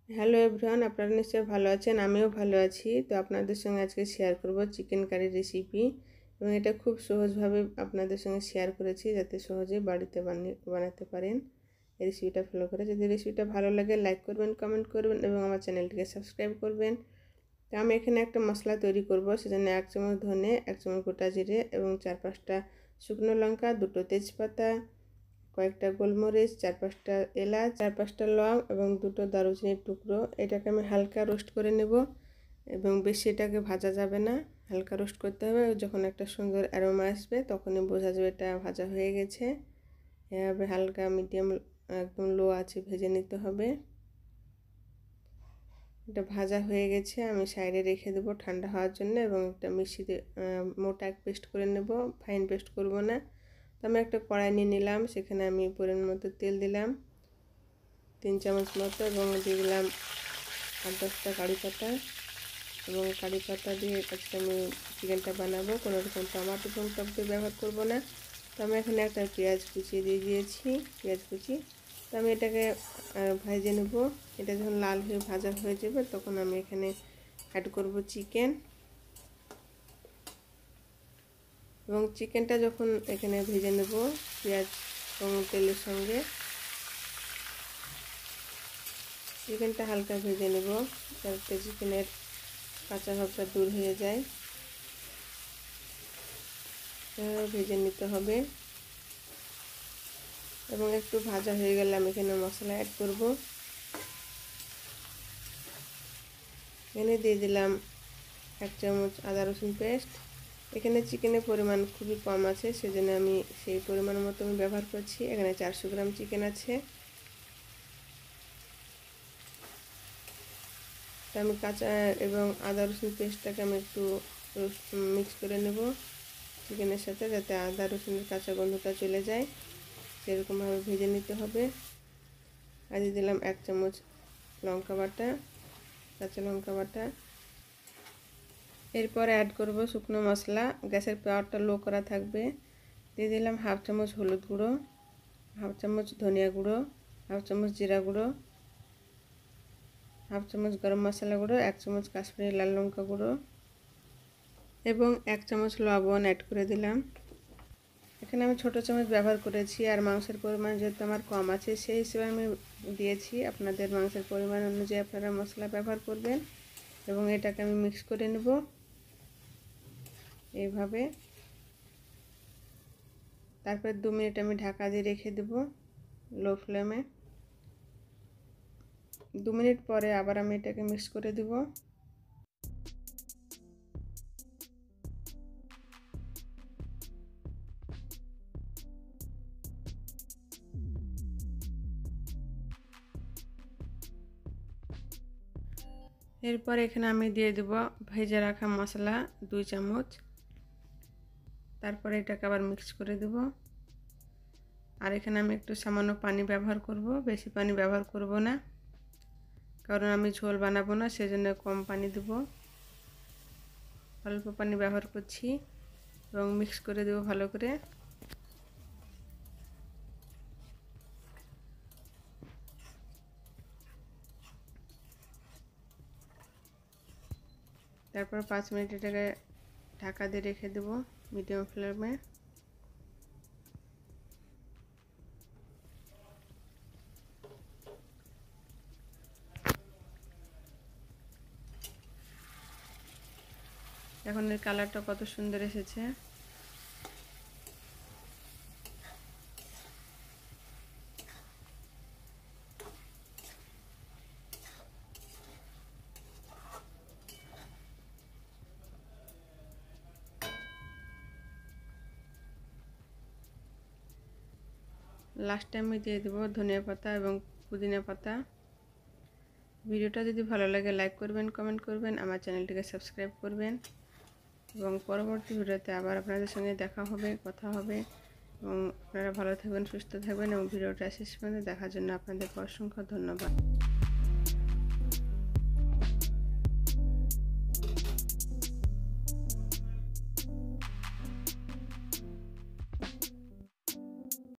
Hello everyone, আপনারা নিশ্চয়ই ভালো আছেন। আমিও ভালো আছি। তো আপনাদের সঙ্গে আজকে শেয়ার করব চিকেন কারি রেসিপি, এবং এটা খুব সহজভাবে আপনাদের সঙ্গে শেয়ার করেছি যাতে সহজেই বাড়িতে বানাতে পারেন এই রেসিপিটা ফলো করে। যদি রেসিপিটা ভালো লাগে লাইক করবেন, কমেন্ট করবেন এবং আমার চ্যানেলটিকে সাবস্ক্রাইব করবেন। তো আমি এখানে একটা মশলা তৈরি করব, সেজন্য 1 চামচ ধনে, 1 চামচ গোটা জিরে এবং 4-5টা শুকনো লঙ্কা, 2টো তেজপাতা, কয়েকটা গোলমরিচ, 4-5টা এলাচ, 4-5টা লং এবং 2টো দারুচিনির টুকরো। এটাকে আমি হালকা রোস্ট করে নেব, এবং বেশি এটাকে ভাজা যাবে না, হালকা রোস্ট করতে হবে। যখন একটা সুন্দর অ্যারোমা আসবে তখনই বোঝা যাবে এটা ভাজা হয়ে গেছে। এভাবে হালকা মিডিয়াম একদম লো আছে ভেজে নিতে হবে। এটা ভাজা হয়ে গেছে, আমি সাইডে রেখে দেবো ঠান্ডা হওয়ার জন্য, এবং একটা মিক্সিতে মোটা পেস্ট করে নেব, ফাইন পেস্ট করব না। তো আমি একটা কড়াই নিয়ে নিলাম, সেখানে আমি পরিমাণ মতো তেল দিলাম 3 চামচ মতো, এবং দিয়ে দিলাম 8-10টা কারি পাতা। এবং কারি পাতা দিয়ে আজকে আমি চিকেনটা বানাবো, কোনো রকম টমেটো এবং টক দই ব্যবহার করব না। তো আমি এখানে একটা পেঁয়াজ কুচি দিয়ে দিয়েছি, পেঁয়াজ কুচি। তো আমি এটাকে ভেজে নেব। এটা যখন লাল হয়ে ভাজা হয়ে যাবে তখন আমি এখানে অ্যাড করব চিকেন, এবং চিকেনটা যখন এখানে ভেজে নেব পেঁয়াজ এবং তেলের সঙ্গে, চিকেনটা হালকা ভেজে নেব যাতে চিকেনের কাঁচা ভাবটা দূর হয়ে যায়। ভেজে নিতে হবে, এবং একটু ভাজা হয়ে গেলে আমি এখানে মশলা অ্যাড করব। এখানে দিয়ে দিলাম 1 চামচ আদা রসুন পেস্ট। এখানে চিকেনের পরিমাণ খুবই কম আছে, সেজন্য আমি সেই পরিমাণ মতো আমি ব্যবহার করছি। এখানে 400 গ্রাম চিকেন আছে। তো আমি কাঁচা এবং আদা রসুন পেস্টটাকে আমি একটু মিক্স করে নেব চিকেনের সাথে, যাতে আদা রসুনের কাঁচা গন্ধটা চলে যায়, সেরকমভাবে ভেজে নিতে হবে। আর দিয়ে দিলাম 1 চামচ লঙ্কা বাটা, কাঁচা লঙ্কা বাটা। এরপর অ্যাড করব শুকনো মশলা, গ্যাসের পাওয়ারটা লো করা থাকবে। দিয়ে দিলাম 1/2 চামচ হলুদ গুঁড়ো, 1/2 চামচ ধনিয়া গুঁড়ো, 1/2 চামচ জিরা গুঁড়ো, 1/2 চামচ গরম মশলা গুঁড়ো, 1 চামচ কাশ্মীরি লাল লঙ্কা গুঁড়ো এবং 1 চামচ লবণ অ্যাড করে দিলাম। এখানে আমি ছোটো চামচ ব্যবহার করেছি, আর মাংসের পরিমাণ যেহেতু আমার কম আছে সেই হিসেবে আমি দিয়েছি। আপনাদের মাংসের পরিমাণ অনুযায়ী আপনারা মশলা ব্যবহার করবেন, এবং এটাকে আমি মিক্স করে নেব এইভাবে। তারপর 2 মিনিট আমি ঢাকা দিয়ে রেখে দেব লো ফ্লেমে। 2 মিনিট পরে আবার আমি এটাকে মিক্স করে দেব। এরপর এখানে আমি দিয়ে দেব ভেজে রাখা মশলা 2 চামচ। তারপরে এটাকে আবার মিক্স করে দেব। আর এখানে আমি একটু সামান্য পানি ব্যবহার করব, বেশি পানি ব্যবহার করব না, কারণ আমি ঝোল বানাবো না, সেজন্য কম পানি দেব। অল্প পানি ব্যবহার করছি, এবং মিক্স করে দেব ভালো করে। তারপর 5 মিনিট এটাকে ঢাকা দিয়ে রেখে দেব মিডিয়াম ফ্লেমে। এখন এর কালারটা কত সুন্দর এসেছে। লাস্টে আমি দিয়ে দেবো ধনিয়া পাতা এবং পুদিনা পাতা। ভিডিওটা যদি ভালো লাগে লাইক করবেন, কমেন্ট করবেন, আমার চ্যানেলটিকে সাবস্ক্রাইব করবেন, এবং পরবর্তী ভিডিওতে আবার আপনাদের সঙ্গে দেখা হবে, কথা হবে। এবং আপনারা ভালো থাকবেন, সুস্থ থাকবেন, এবং ভিডিওটা শেষ পর্যন্ত দেখার জন্য আপনাদেরকে অসংখ্য ধন্যবাদ।